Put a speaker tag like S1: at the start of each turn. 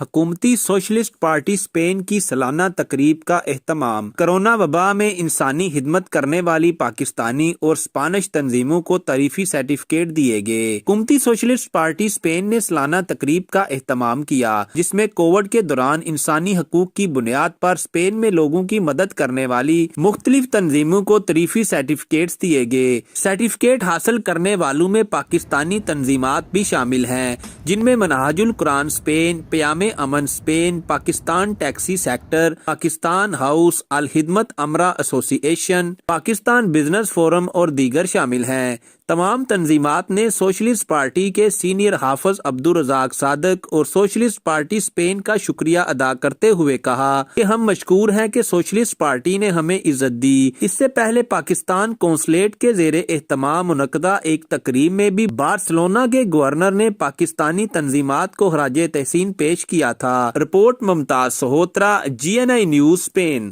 S1: حکومتی socialist party Spain کی سالانہ تقریب کا اہتمام۔ کرونا وبا میں انسانی خدمت کرنے والی پاکستانی اور اسپینش تنظیموں کو تعریفی سرٹیفکیٹ دیے گئے۔ حکومتی سوشلسٹ پارٹی اسپین نے سالانہ تقریب کا اہتمام کیا جس میں کووڈ کے دوران انسانی حقوق کی بنیاد پر اسپین میں لوگوں کی مدد کرنے والی مختلف تنظیموں کو تعریفی سرٹیفکیٹس دیے گئے۔ سرٹیفکیٹ حاصل کرنے والوں میں پاکستانی تنظیمات بھی شامل ہیں جن میں منہاج القرآن اسپین، پیام امن Spain, Pakistan taxi sector, Pakistan house, الخدمت امرا ایسوسی ایشن، پاکستان بزنس فورم اور دیگر شامل ہیں۔ تمام تنظیمات نے سوشلسٹ پارٹی کے سینئر حافظ عبدالرزاق صادق اور سوشلسٹ پارٹی اسپین کا شکریہ ادا کرتے ہوئے کہا کہ ہم مشکور ہیں کہ سوشلسٹ پارٹی نے ہمیں عزت دی۔ اس سے پہلے پاکستان قونصلیٹ کے زیر اہتمام منعقدہ ایک تقریب میں بھی بارسلونا کے گورنر نے پاکستانی تنظیمات کو خراج تحسین پیش کیا تھا۔ رپورٹ ممتاز سہوترا، GNI نیوز اسپین۔